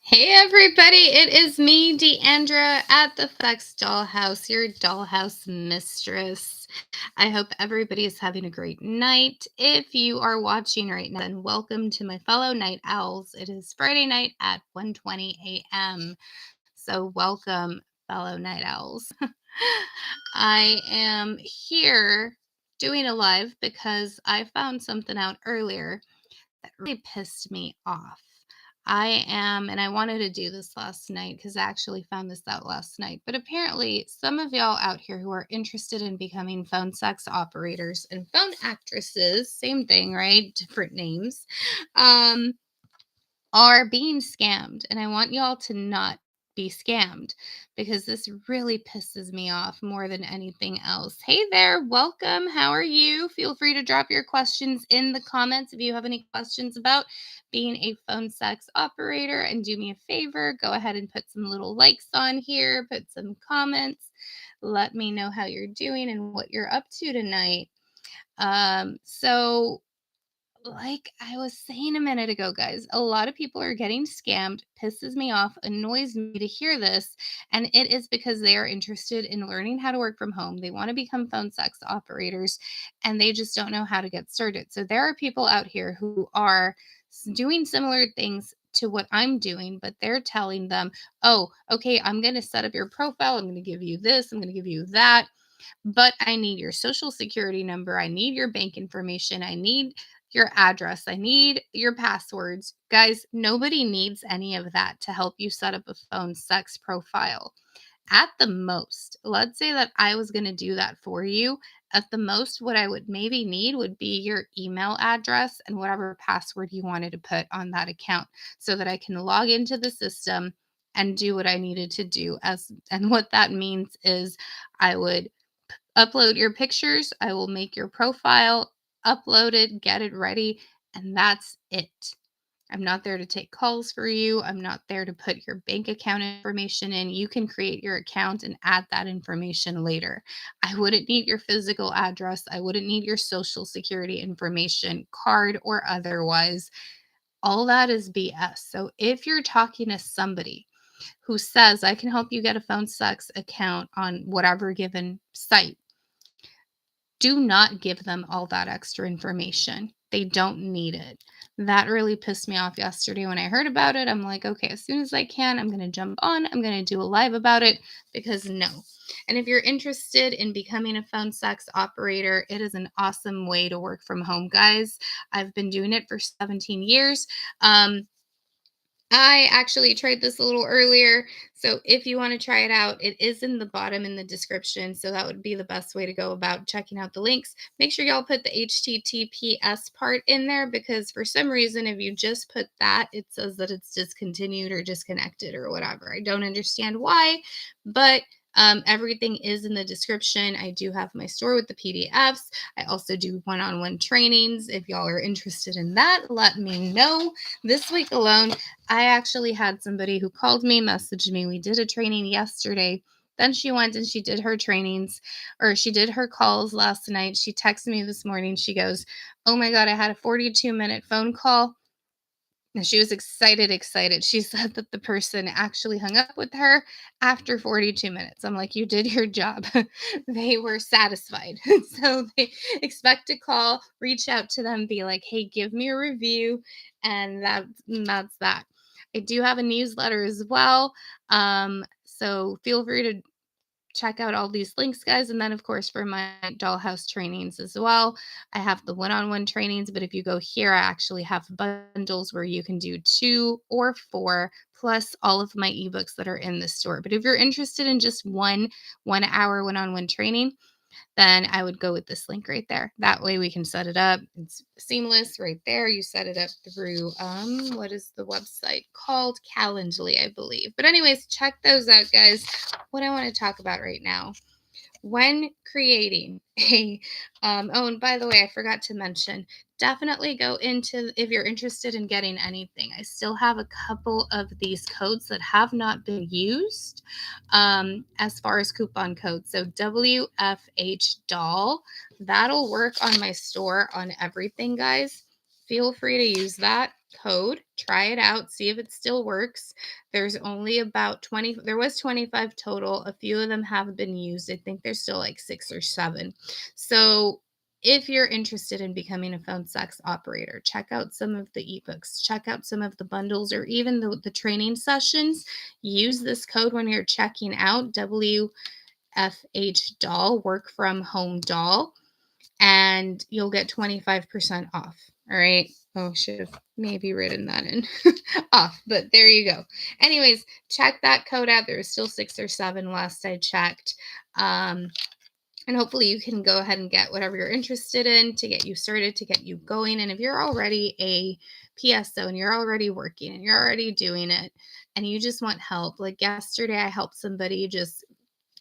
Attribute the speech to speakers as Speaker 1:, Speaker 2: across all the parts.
Speaker 1: Hey everybody, it is me, Deandra, at the Flex Dollhouse, your dollhouse mistress. I hope everybody is having a great night. If you are watching right now, then welcome to my fellow night owls. It is Friday night at 1:20 a.m. So welcome, fellow night owls. I am here doing a live because I found something out earlier that really pissed me off. And I wanted to do this last night because I actually found this out last night. But apparently, some of y'all out here who are interested in becoming phone sex operators and phone actresses, same thing, right? Different names, um, are being scammed. And I want y'all to not be scammed because this really pisses me off more than anything else. Hey there, welcome. How are you? Feel free to drop your questions in the comments if you have any questions about being a phone sex operator. And do me a favor, go ahead and put some little likes on here, put some comments. Let me know how you're doing and what you're up to tonight. So like I was saying a minute ago, guys, a lot of people are getting scammed, pisses me off, annoys me to hear this. And it is because they are interested in learning how to work from home. They want to become phone sex operators and they just don't know how to get started. So there are people out here who are doing similar things to what I'm doing, but they're telling them, oh, okay, I'm going to set up your profile. I'm going to give you this, I'm going to give you that. But I need your social security number. I need your bank information. I need your address. I need your passwords. Guys, nobody needs any of that to help you set up a phone sex profile. At the most, let's say that I was going to do that for you. At the most, what I would maybe need would be your email address and whatever password you wanted to put on that account so that I can log into the system and do what I needed to do. And what that means is I would upload your pictures. I will make your profile, upload it, get it ready, and that's it. I'm not there to take calls for you. I'm not there to put your bank account information in. You can create your account and add that information later. I wouldn't need your physical address. I wouldn't need your social security information, card or otherwise. All that is BS. So if you're talking to somebody who says, I can help you get a phone sex account on whatever given site, do not give them all that extra information. They don't need it. That really pissed me off yesterday when I heard about it. I'm like, okay, as soon as I can, I'm going to jump on. I'm going to do a live about it because no. And if you're interested in becoming a phone sex operator, it is an awesome way to work from home, guys. I've been doing it for 17 years. I actually tried this a little earlier. So if you want to try it out, it is in the bottom in the description. So that would be the best way to go about checking out the links. Make sure y'all put the HTTPS part in there because for some reason, if you just put that, it says that it's discontinued or disconnected or whatever. I don't understand why, but everything is in the description. I do have my store with the PDFs. I also do one-on-one trainings. If y'all are interested in that, let me know. This week alone, I actually had somebody who called me, messaged me. We did a training yesterday. Then she went and she did her trainings or she did her calls last night. She texted me this morning. She goes, oh my God, I had a 42-minute phone call. And she was excited. She said that the person actually hung up with her after 42 minutes. I'm like, you did your job. They were satisfied. So they expect a call, reach out to them, be like, hey, give me a review. And that's that. I do have a newsletter as well. So feel free to check out all these links, guys. And then, of course, for my dollhouse trainings as well, I have the one on one trainings. But if you go here, I actually have bundles where you can do 2 or 4, plus all of my ebooks that are in the store. But if you're interested in just 1 hour one on one training, then I would go with this link right there. That way we can set it up. It's seamless right there. You set it up through what is the website called? Calendly, I believe. But anyways, check those out, guys. What I want to talk about right now when creating a oh, and by the way, I forgot to mention, definitely go into, if you're interested in getting anything, I still have a couple of these codes that have not been used as far as coupon codes. So WFH doll, that'll work on my store on everything, guys. Feel free to use that code. Try it out, see if it still works. There's only about 20, there was 25 total. A few of them have been used. I think there's still like 6 or 7. So if you're interested in becoming a phone sex operator, check out some of the ebooks, check out some of the bundles, or even the training sessions. Use this code when you're checking out, WFH doll, work from home doll, and you'll get 25% off. All right. Oh, should have maybe written that in off, but there you go. Anyways, check that code out. There was still 6 or 7 last I checked. And hopefully you can go ahead and get whatever you're interested in to get you started, to get you going. And if you're already a PSO and you're already working and you're already doing it and you just want help, like yesterday, I helped somebody just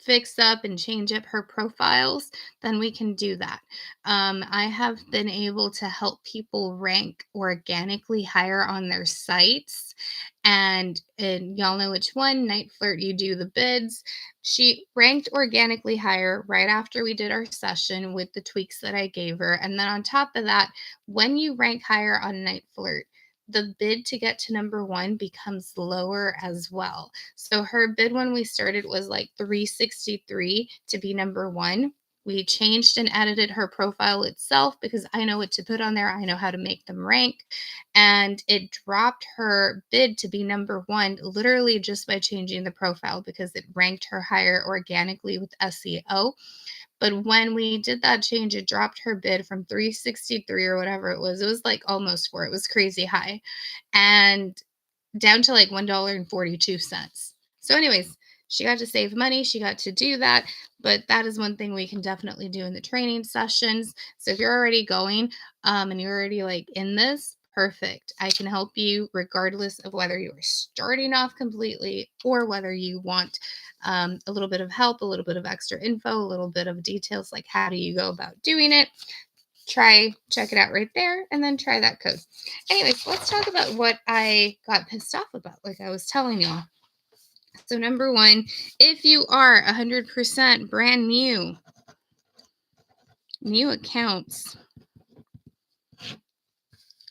Speaker 1: fix up and change up her profiles, then we can do that. I have been able to help people rank organically higher on their sites. And y'all know which one, Night Flirt, you do the bids. She ranked organically higher right after we did our session with the tweaks that I gave her. And then on top of that, when you rank higher on Night Flirt, the bid to get to number 1 becomes lower as well. So her bid when we started was like 363 to be number 1. We changed and edited her profile itself because I know what to put on there. I know how to make them rank. And it dropped her bid to be number 1 literally just by changing the profile because it ranked her higher organically with SEO. But when we did that change, it dropped her bid from 363 or whatever it was. It was like almost 4. It was crazy high. And down to like $1.42. So, anyways, she got to save money. She got to do that. But that is one thing we can definitely do in the training sessions. So if you're already going and you're already like in this, perfect. I can help you regardless of whether you are starting off completely or whether you want a little bit of help, a little bit of extra info, a little bit of details like how do you go about doing it. Check it out right there, and then try that code. Anyways, let's talk about what I got pissed off about, like I was telling y'all. So number 1, if you are 100% brand new accounts,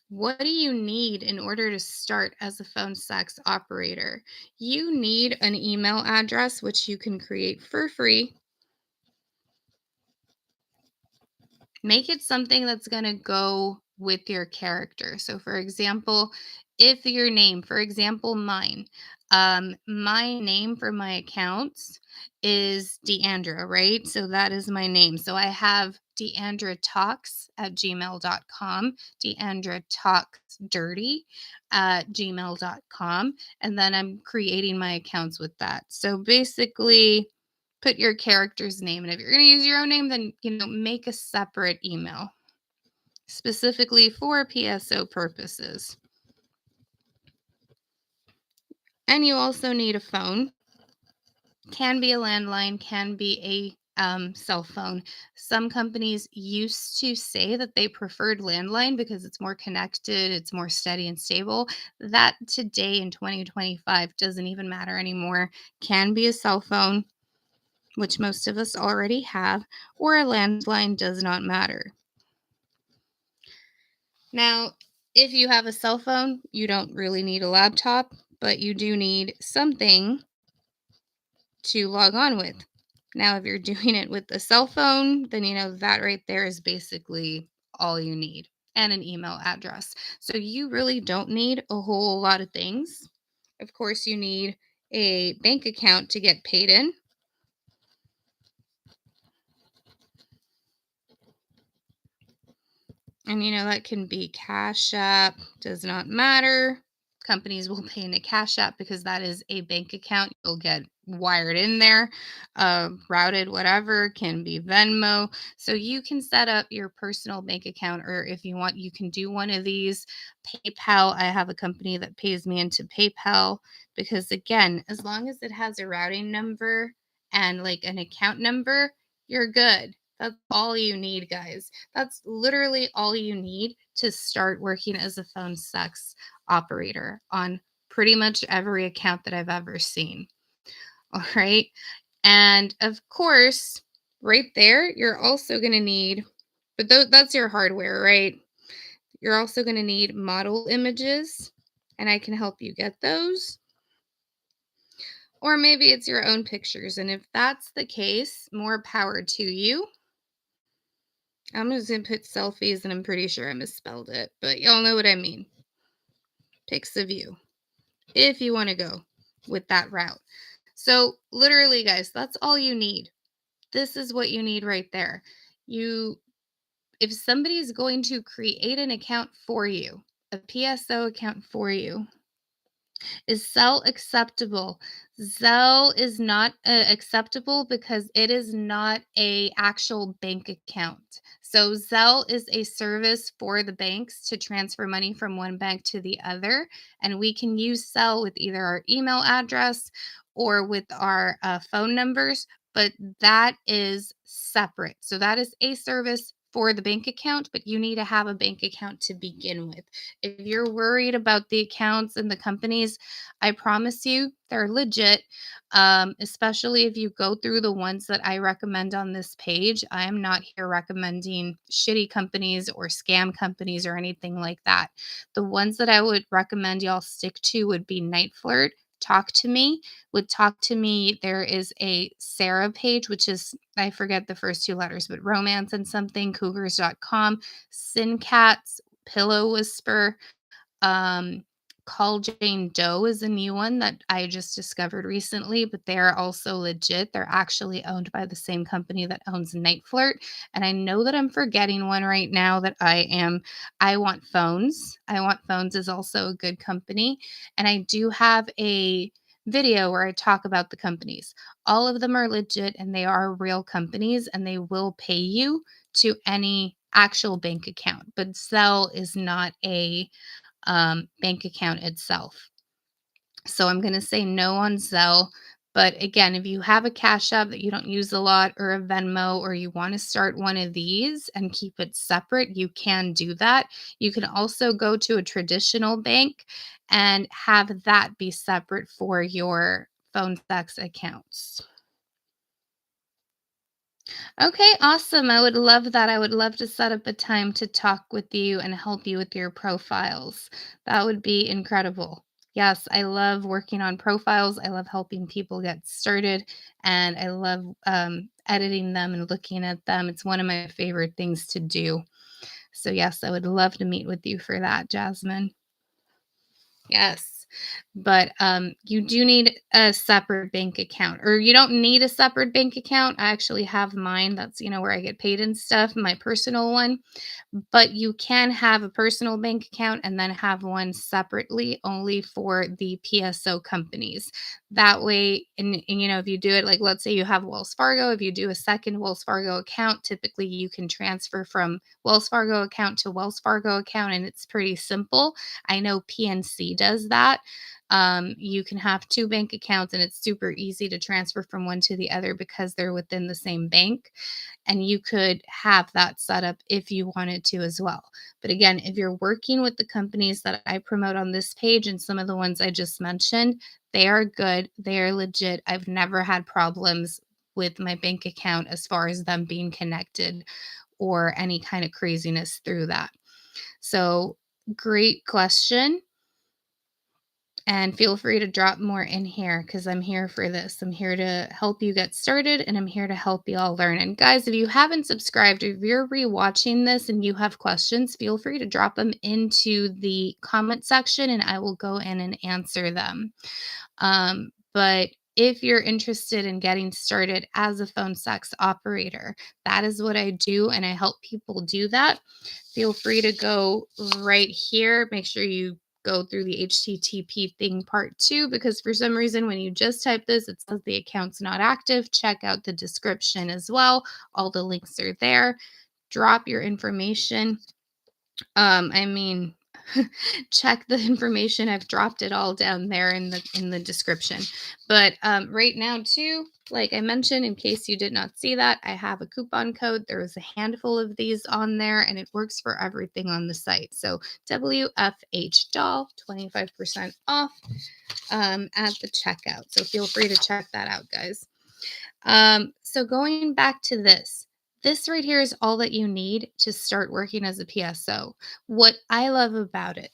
Speaker 1: what do you need in order to start as a phone sex operator? You need an email address, which you can create for free. Make it something that's going to go with your character. So, for example, if your name, for example, mine, my name for my accounts is Deandra, right? So that is my name. So I have Deandra Talks at gmail.com, Deandra Talks Dirty at gmail.com. And then I'm creating my accounts with that. So basically, put your character's name. And if you're going to use your own name, then, make a separate email specifically for PSO purposes. And you also need a phone. Can be a landline, can be a cell phone. Some companies used to say that they preferred landline because it's more connected, it's more steady and stable. That today in 2025 doesn't even matter anymore. Can be a cell phone, which most of us already have, or a landline, does not matter. Now, if you have a cell phone, you don't really need a laptop, but you do need something to log on with. Now, if you're doing it with a cell phone, then that right there is basically all you need, and an email address. So you really don't need a whole lot of things. Of course, you need a bank account to get paid in. And that can be Cash App, does not matter. Companies will pay in a Cash App because that is a bank account. You'll get wired in there, routed, whatever, can be Venmo. So you can set up your personal bank account, or if you want, you can do one of these. PayPal, I have a company that pays me into PayPal because, again, as long as it has a routing number and like an account number, you're good. That's all you need, guys. That's literally all you need to start working as a phone sex operator on pretty much every account that I've ever seen. All right. And of course, right there, you're also going to need, but that's your hardware, right? You're also going to need model images. and I can help you get those. Or maybe it's your own pictures. And if that's the case, more power to you. I'm just going to put selfies, and I'm pretty sure I misspelled it, but y'all know what I mean. Pics of you, if you want to go with that route. So, literally, guys, that's all you need. This is what you need right there. You If somebody's going to create an account for you, a PSO account for you, is Zelle acceptable? Zelle is not acceptable because it is not a actual bank account. So Zelle is a service for the banks to transfer money from one bank to the other, and we can use Zelle with either our email address or with our phone numbers, but that is separate. So that is a service for the bank account, but you need to have a bank account to begin with. If you're worried about the accounts and the companies, I promise you they're legit. Especially if you go through the ones that I recommend on this page. I am not here recommending shitty companies or scam companies or anything like that. The ones that I would recommend y'all stick to would be Night Flirt, Talk to Me. With Talk to Me, there is a Sarah page, which is, I forget the first two letters, but romance and something, cougars.com, Sin Cats, Pillow Whisper, um, Call Jane Doe is a new one that I just discovered recently, but they're also legit. They're actually owned by the same company that owns Night Flirt. And I know that I'm forgetting one right now that I am. I Want Phones. I Want Phones is also a good company. And I do have a video where I talk about the companies. All of them are legit and they are real companies and they will pay you to any actual bank account. But Zelle is not a bank account itself. So I'm going to say no on Zelle. But again, if you have a Cash App that you don't use a lot or a Venmo, or you want to start one of these and keep it separate, you can do that. You can also go to a traditional bank and have that be separate for your phone sex accounts. Okay, awesome. I would love that. I would love to set up a time to talk with you and help you with your profiles. That would be incredible. Yes, I love working on profiles. I love helping people get started, and I love editing them and looking at them. It's one of my favorite things to do. So, yes, I would love to meet with you for that, Jasmine. Yes. But you do need a separate bank account, or you don't need a separate bank account. I actually have mine. That's, where I get paid and stuff, my personal one. But you can have a personal bank account and then have one separately only for the PSO companies. That way, and if you do it, like, let's say you have Wells Fargo, if you do a second Wells Fargo account, typically you can transfer from Wells Fargo account to Wells Fargo account, and it's pretty simple. I know PNC does that. You can have two bank accounts, and it's super easy to transfer from one to the other because they're within the same bank. And you could have that set up if you wanted to as well. But again, if you're working with the companies that I promote on this page and some of the ones I just mentioned, they are good. They are legit. I've never had problems with my bank account as far as them being connected or any kind of craziness through that. So, great question. And feel free to drop more in here because I'm here for this. I'm here to help you get started, and I'm here to help you all learn. And guys, if you haven't subscribed, if you're rewatching this and you have questions, feel free to drop them into the comment section and I will go in and answer them. But if you're interested in getting started as a phone sex operator, that is what I do, and I help people do that. Feel free to go right here. Make sure you go through the HTTP thing part 2, because for some reason when you just type this, it says the account's not active. Check out the description as well. All the links are there. Drop your information. I mean, check the information. I've dropped it all down there in the description. But right now too, like I mentioned, in case you did not see that, I have a coupon code. There is a handful of these on there, and it works for everything on the site. So WFH doll, 25% off at the checkout. So feel free to check that out, guys. So going back to this right here is all that you need to start working as a PSO. What I love about it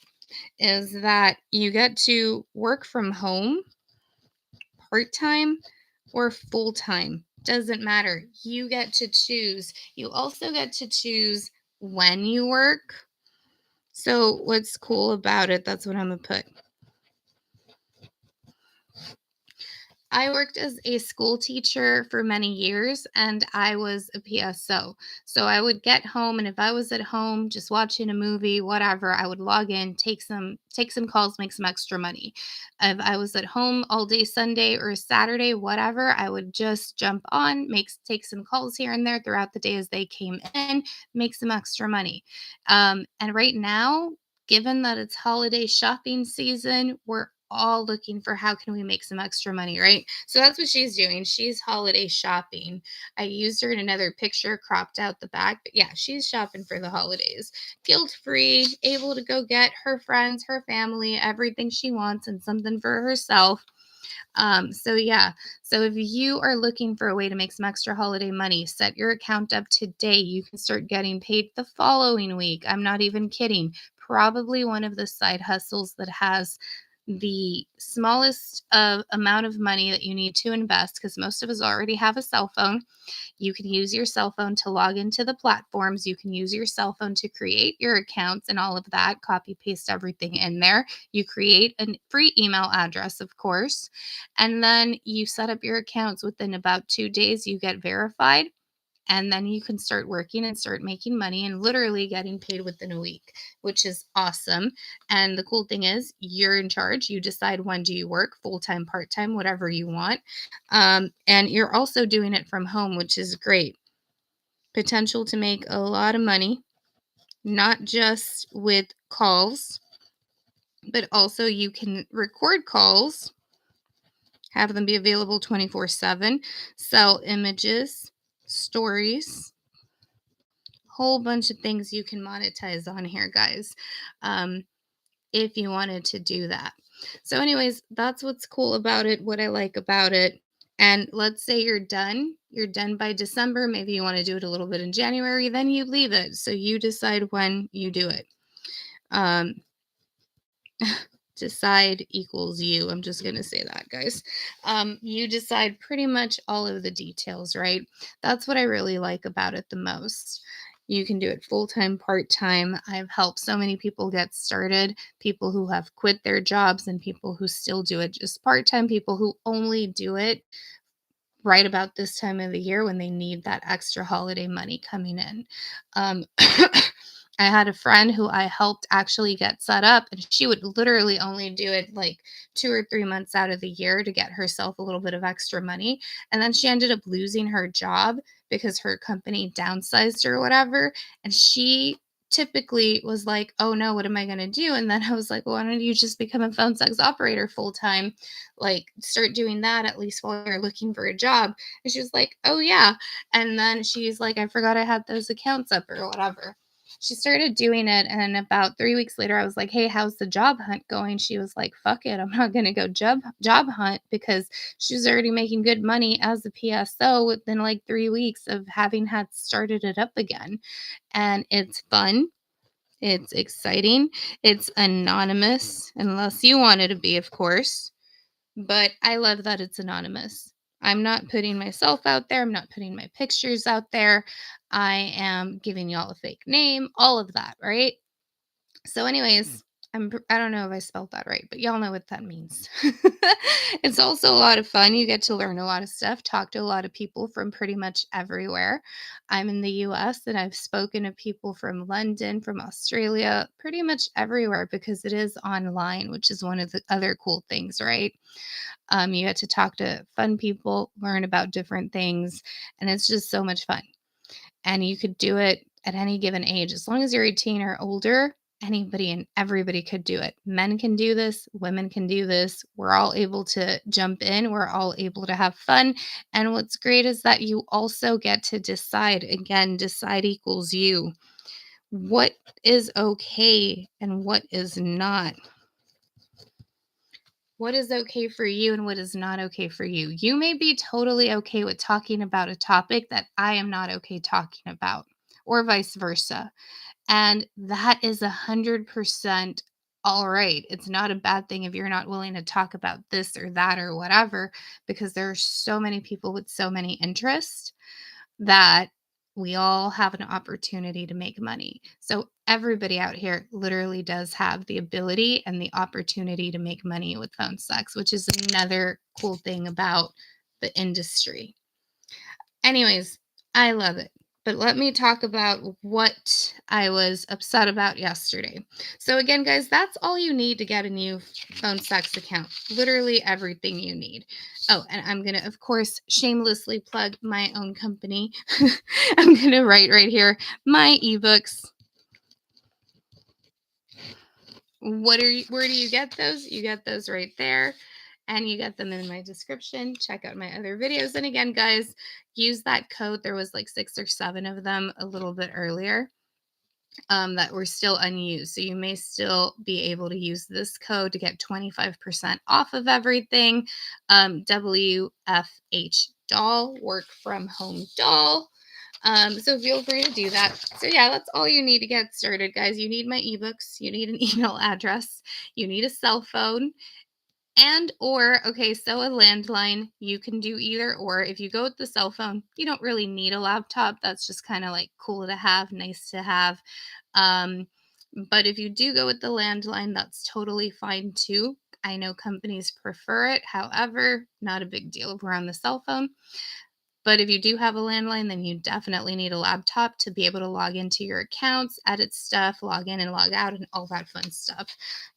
Speaker 1: is that you get to work from home part-time or full-time. Doesn't matter. You get to choose. You also get to choose when you work. So what's cool about it, that's what I'm going to put. I worked as a school teacher for many years and I was a PSO. So I would get home and if I was at home just watching a movie, whatever, I would log in, take some calls, make some extra money. If I was at home all day Sunday or Saturday, whatever, I would just jump on, take some calls here and there throughout the day as they came in, make some extra money. And right now, given that it's holiday shopping season, we're all looking for how can we make some extra money, right? So that's what she's doing. She's holiday shopping. I used her in another picture, cropped out the back, but yeah, she's shopping for the holidays. Guilt free, able to go get her friends, her family, everything she wants, and something for herself. So yeah, so if you are looking for a way to make some extra holiday money, set your account up today. You can start getting paid the following week. I'm not even kidding. Probably one of the side hustles that has the smallest amount of money that you need to invest because most of us already have a cell phone. You can use your cell phone to log into the platforms. You can use your cell phone to create your accounts and all of that, copy paste everything in there. You create a free email address, of course, and then you set up your accounts. Within about 2 days, you get verified. And then you can start working and start making money and literally getting paid within a week, which is awesome. And the cool thing is, you're in charge. You decide when do you work, full time, part time, whatever you want. And you're also doing it from home, which is great. Potential to make a lot of money, not just with calls, but also you can record calls, have them be available 24/7, sell images, stories, whole bunch of things you can monetize on here, guys, um, if you wanted to do that. So, anyways, that's what's cool about it, what I like about it. And let's say you're done by December. Maybe you want to do it a little bit in January, then you leave it. So, you decide when you do it. Um, decide equals you. I'm just going to say that, guys. You decide pretty much all of the details, right? That's what I really like about it the most. You can do it full time, part time. I've helped so many people get started, people who have quit their jobs and people who still do it just part time, people who only do it right about this time of the year when they need that extra holiday money coming in. I had a friend who I helped actually get set up, and she would literally only do it like 2 or 3 months out of the year to get herself a little bit of extra money. And then she ended up losing her job because her company downsized or whatever. And she typically was like, oh no, what am I going to do? And then I was like, well, why don't you just become a phone sex operator full time? Like, start doing that at least while you're looking for a job. And she was like, oh yeah. And then she's like, I forgot I had those accounts up or whatever. She started doing it, and about 3 weeks later, I was like, hey, how's the job hunt going? She was like, fuck it, I'm not gonna go job hunt, because she was already making good money as a PSO within like 3 weeks of having had started it up again. And it's fun, it's exciting, it's anonymous, unless you want it to be, of course. But I love that it's anonymous. I'm not putting myself out there. I'm not putting my pictures out there. I am giving y'all a fake name, all of that, right? So, anyways, I don't know if I spelled that right, but y'all know what that means. It's also a lot of fun. You get to learn a lot of stuff, talk to a lot of people from pretty much everywhere. I'm in the US and I've spoken to people from London, from Australia, pretty much everywhere because it is online, which is one of the other cool things, right? You get to talk to fun people, learn about different things, and it's just so much fun. And you could do it at any given age. As long as you're 18 or older, anybody and everybody could do it. Men can do this, women can do this. We're all able to jump in, we're all able to have fun. And what's great is that you also get to decide. Again, decide equals you. What is okay and what is not? What is okay for you and what is not okay for you? You may be totally okay with talking about a topic that I am not okay talking about, or vice versa. And that is 100% all right. It's not a bad thing if you're not willing to talk about this or that or whatever, because there are so many people with so many interests that we all have an opportunity to make money. So everybody out here literally does have the ability and the opportunity to make money with phone sex, which is another cool thing about the industry. Anyways, I love it. But let me talk about what I was upset about yesterday. So, again, guys, that's all you need to get a new phone sex account. Literally everything you need. Oh, and I'm going to, of course, shamelessly plug my own company. I'm going to write right here my ebooks. Where do you get those? You get those right there. And you get them in my description. Check out my other videos. And again, guys, use that code. There was like 6 or 7 of them a little bit earlier that were still unused. So you may still be able to use this code to get 25% off of everything. WFH doll, work from home doll. So feel free to do that. So yeah, that's all you need to get started, guys. You need my ebooks, you need an email address, you need a cell phone, and or okay, so a landline. You can do either or. If you go with the cell phone, you don't really need a laptop. That's just kind of like cool to have, nice to have. Um, but if you do go with the landline, that's totally fine too. I know companies prefer it. However, not a big deal if we're on the cell phone. But if you do have a landline, then you definitely need a laptop to be able to log into your accounts, edit stuff, log in and log out, and all that fun stuff.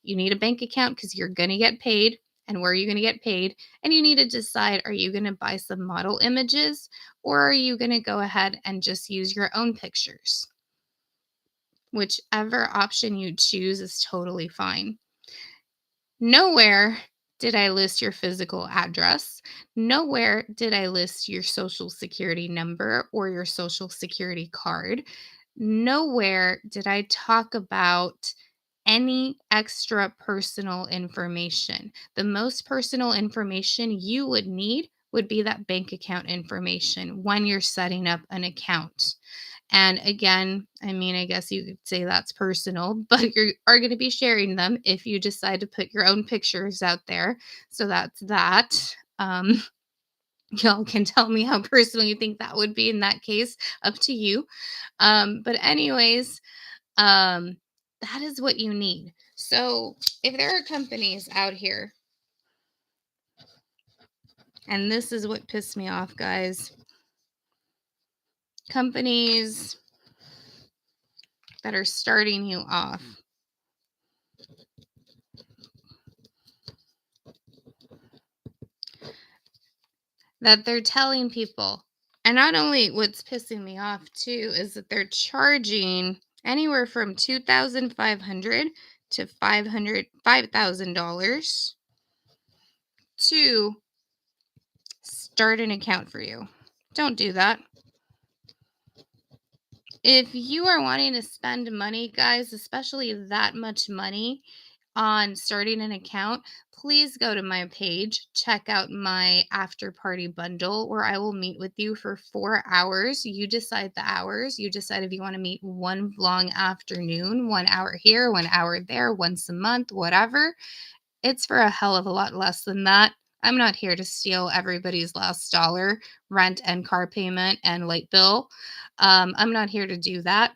Speaker 1: You need a bank account because you're going to get paid. And where are you going to get paid? And you need to decide, are you going to buy some model images, or are you going to go ahead and just use your own pictures? Whichever option you choose is totally fine. Nowhere did I list your physical address. Nowhere did I list your social security number or your social security card. Nowhere did I talk about any extra personal information. The most personal information you would need would be that bank account information when you're setting up an account. And again, I mean, I guess you could say that's personal, but you are going to be sharing them if you decide to put your own pictures out there. So that's that. Y'all can tell me how personal you think that would be in that case, up to you. But, anyways, that is what you need. So, if there are companies out here, and this is what pissed me off, guys, companies that are starting you off that they're telling people. And not only what's pissing me off too is that they're charging anywhere from $2,500 to $5,000 to start an account for you. Don't do that. If you are wanting to spend money, guys, especially that much money on starting an account, please go to my page, check out my after party bundle where I will meet with you for 4 hours. You decide the hours. You decide if you want to meet one long afternoon, 1 hour here, 1 hour there, once a month, whatever. It's for a hell of a lot less than that. I'm not here to steal everybody's last dollar, rent and car payment and light bill. I'm not here to do that.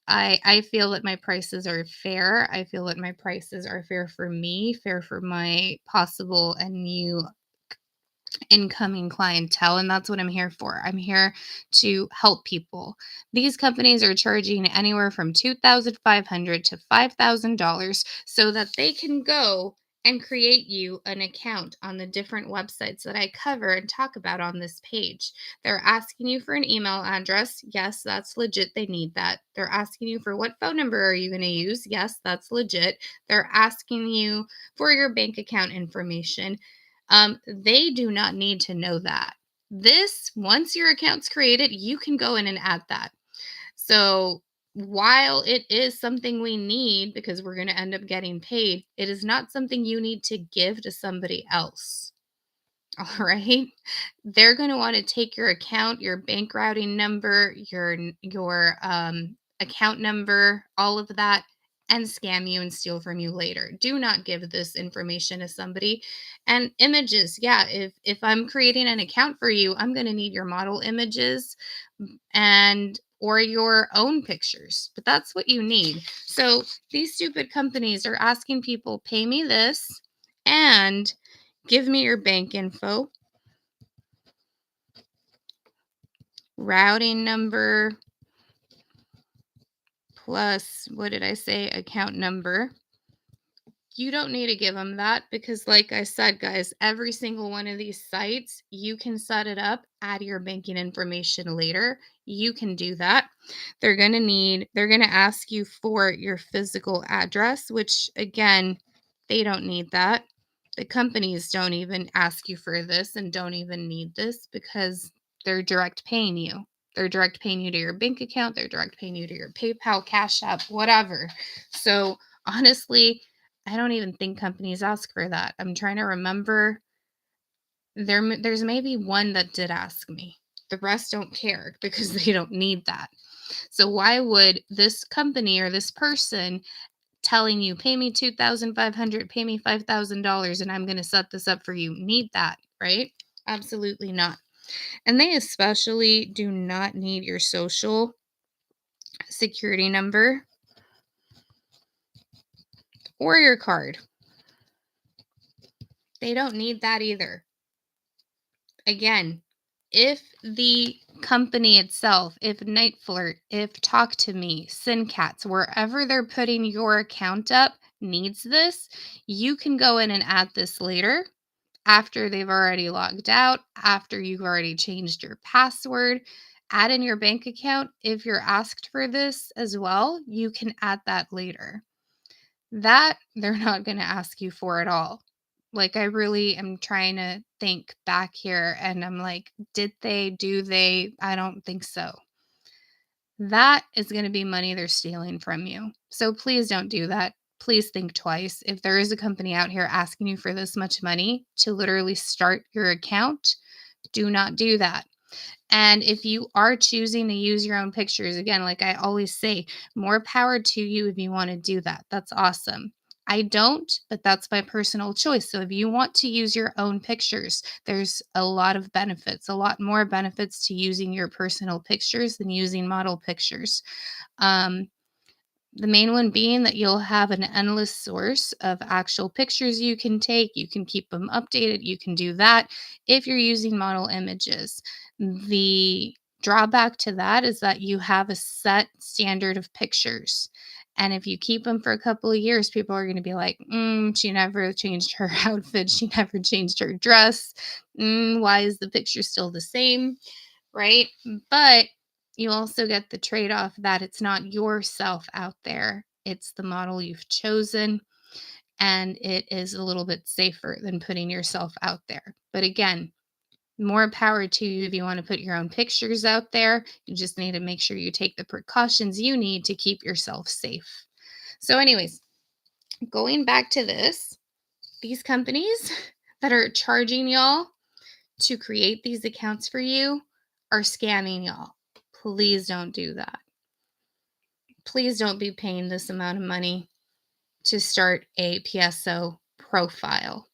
Speaker 1: I feel that my prices are fair. I feel that my prices are fair for me, fair for my possible and new incoming clientele, and that's what I'm here for. I'm here to help people. These companies are charging anywhere from $2,500 to $5,000 so that they can go and create you an account on the different websites that I cover and talk about on this page. They're asking you for an email address. Yes, that's legit. They need that. They're asking you for what phone number are you going to use? Yes, that's legit. They're asking you for your bank account information. They do not need to know that. This, once your account's created, you can go in and add that. So while it is something we need because we're going to end up getting paid, it is not something you need to give to somebody else. All right. They're going to want to take your account, your bank routing number, your account number, all of that, and scam you and steal from you later. Do not give this information to somebody. And images, yeah, if I'm creating an account for you, I'm going to need your model images and or your own pictures. But that's what you need. So these stupid companies are asking people, "Pay me this and give me your bank info, routing number, plus what did I say? Account number." You don't need to give them that because, like I said, guys, every single one of these sites, you can set it up, add your banking information later. You can do that. They're going to ask you for your physical address, which again, they don't need that. The companies don't even ask you for this and don't even need this because they're direct paying you. They're direct paying you to your bank account, they're direct paying you to your PayPal, Cash App, whatever. So, honestly, I don't even think companies ask for that. I'm trying to remember. There's maybe one that did ask me. The rest don't care because they don't need that. So why would this company or this person telling you, "Pay me 2,500, pay me $5,000 and I'm going to set this up for you," need that, right? Absolutely not. And they especially do not need your social security number or your card. They don't need that either. Again, if the company itself, if Night Flirt, if Talk to Me, SynCats, wherever they're putting your account up needs this, you can go in and add this later after they've already logged out, after you've already changed your password. Add in your bank account. If you're asked for this as well, you can add that later. That they're not going to ask you for at all. Like, I really am trying to think back here and I'm like, did they? Do they? I don't think so. That is going to be money they're stealing from you. So please don't do that. Please think twice. If there is a company out here asking you for this much money to literally start your account, do not do that. And if you are choosing to use your own pictures, again, like I always say, more power to you if you want to do that. That's awesome. I don't, but that's my personal choice. So if you want to use your own pictures, there's a lot of benefits, a lot more benefits to using your personal pictures than using model pictures. Um, the main one being that you'll have an endless source of actual pictures you can take. You can keep them updated. You can do that if you're using model images. The drawback to that is that you have a set standard of pictures. And if you keep them for a couple of years, people are going to be like, she never changed her outfit. She never changed her dress. Why is the picture still the same? Right? But you also get the trade off that it's not yourself out there, it's the model you've chosen. And it is a little bit safer than putting yourself out there. But again, more power to you if you want to put your own pictures out there. You just need to make sure you take the precautions you need to keep yourself safe. So, anyways, going back to this, these companies that are charging y'all to create these accounts for you are scamming y'all. Please don't do that. Please don't be paying this amount of money to start a PSO profile.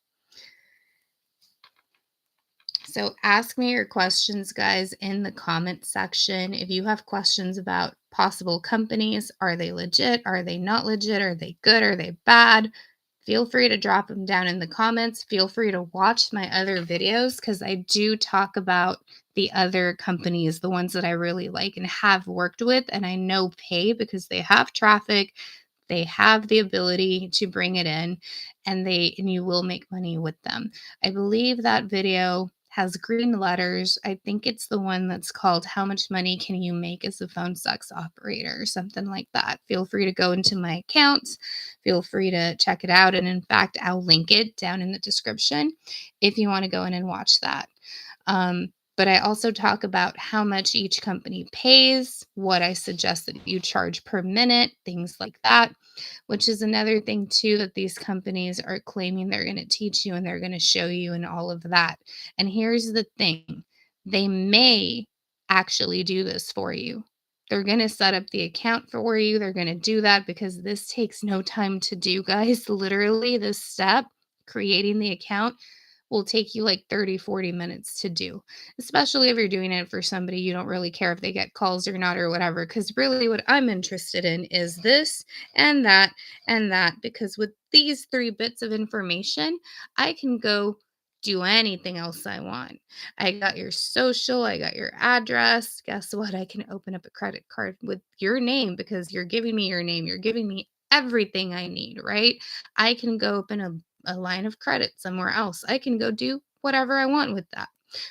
Speaker 1: So ask me your questions, guys, in the comment section. If you have questions about possible companies, are they legit? Are they not legit? Are they good? Are they bad? Feel free to drop them down in the comments. Feel free to watch my other videos because I do talk about the other companies, the ones that I really like and have worked with and I know pay because they have traffic, they have the ability to bring it in, and you will make money with them. I believe that video has green letters. I think it's the one that's called "How Much Money Can You Make as a Phone Sex Operator?" or something like that. Feel free to go into my accounts. Feel free to check it out. And in fact, I'll link it down in the description if you want to go in and watch that. But I also talk about how much each company pays, what I suggest that you charge per minute, things like that, which is another thing too that these companies are claiming they're going to teach you and they're going to show you and all of that. And here's the thing, they may actually do this for you. They're going to set up the account for you. They're going to do that because this takes no time to do, guys. Literally, this step, creating the account, will take you like 30, 40 minutes to do, especially if you're doing it for somebody you don't really care if they get calls or not or whatever. Because really, what I'm interested in is this and that and that. Because with these three bits of information, I can go do anything else I want. I got your social, I got your address. Guess what? I can open up a credit card with your name because you're giving me your name. You're giving me everything I need, right? I can go open a line of credit somewhere else. I can go do whatever I want with that.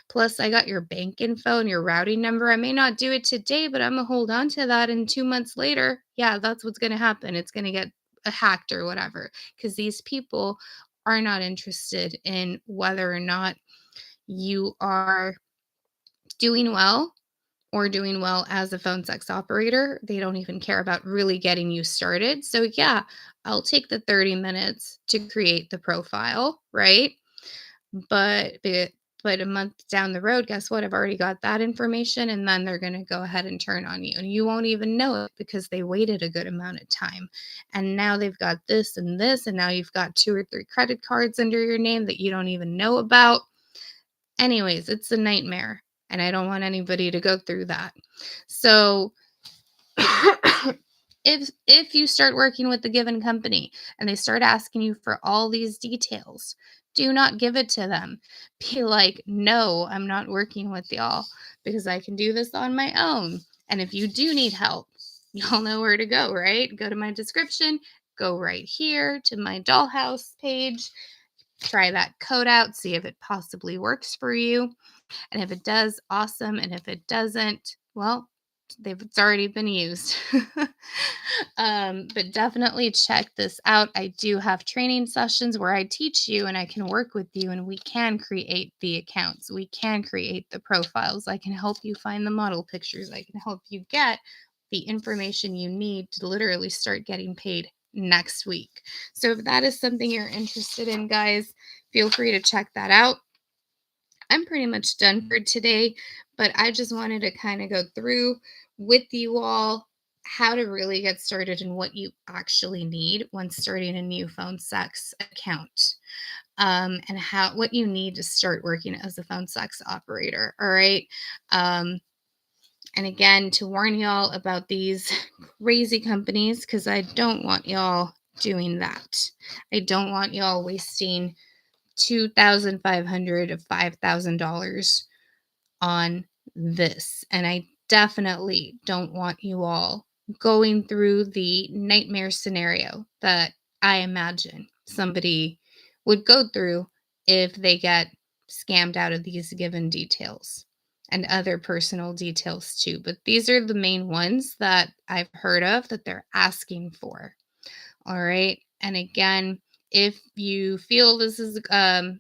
Speaker 1: Plus, I got your bank info and your routing number. I may not do it today, but I'm going to hold on to that. And 2 months later, yeah, that's what's going to happen. It's going to get hacked or whatever because these people are not interested in whether or not you are doing well or doing well as a phone sex operator. They don't even care about really getting you started. So, yeah, I'll take the 30 minutes to create the profile, right? But but a month down the road, guess what? I've already got that information, and then they're going to go ahead and turn on you. And you won't even know it because they waited a good amount of time. And now they've got this and this, and now you've got 2 or 3 credit cards under your name that you don't even know about. Anyways, it's a nightmare, and I don't want anybody to go through that. So if you start working with the given company and they start asking you for all these details, do not give it to them. Be like, no, I'm not working with y'all because I can do this on my own. And if you do need help, y'all know where to go, right? Go to my description, go right here to my dollhouse page, try that code out, see if it possibly works for you. And if it does, awesome. And if it doesn't, well, it's already been used. But definitely check this out. I do have training sessions where I teach you and I can work with you and we can create the accounts. We can create the profiles. I can help you find the model pictures. I can help you get the information you need to literally start getting paid next week. So if that is something you're interested in, guys, feel free to check that out. I'm pretty much done for today, but I just wanted to kind of go through with you all how to really get started and what you actually need when starting a new phone sex account. And how what you need to start working as a phone sex operator. All right. Um, and again, to warn y'all about these crazy companies, because I don't want y'all doing that. I don't want y'all wasting $2,500 to $5,000 on this. And I definitely don't want you all going through the nightmare scenario that I imagine somebody would go through if they get scammed out of these given details and other personal details too. But these are the main ones that I've heard of that they're asking for. All right. And again, if you feel this is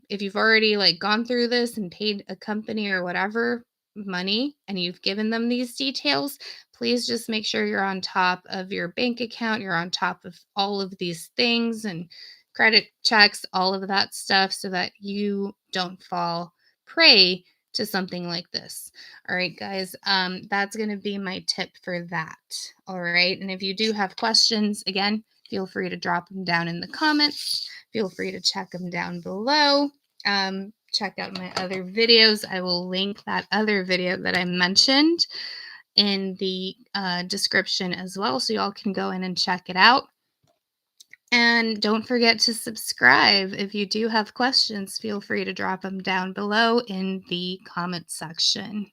Speaker 1: if you've already like gone through this and paid a company or whatever money and you've given them these details, please just make sure you're on top of your bank account, you're on top of all of these things and credit checks, all of that stuff so that you don't fall prey to something like this. All right, guys, that's going to be my tip for that. All right. And if you do have questions, again, feel free to drop them down in the comments. Feel free to check them down below. Check out my other videos. I will link that other video that I mentioned in the description as well, so y'all can go in and check it out. And don't forget to subscribe. If you do have questions, feel free to drop them down below in the comment section.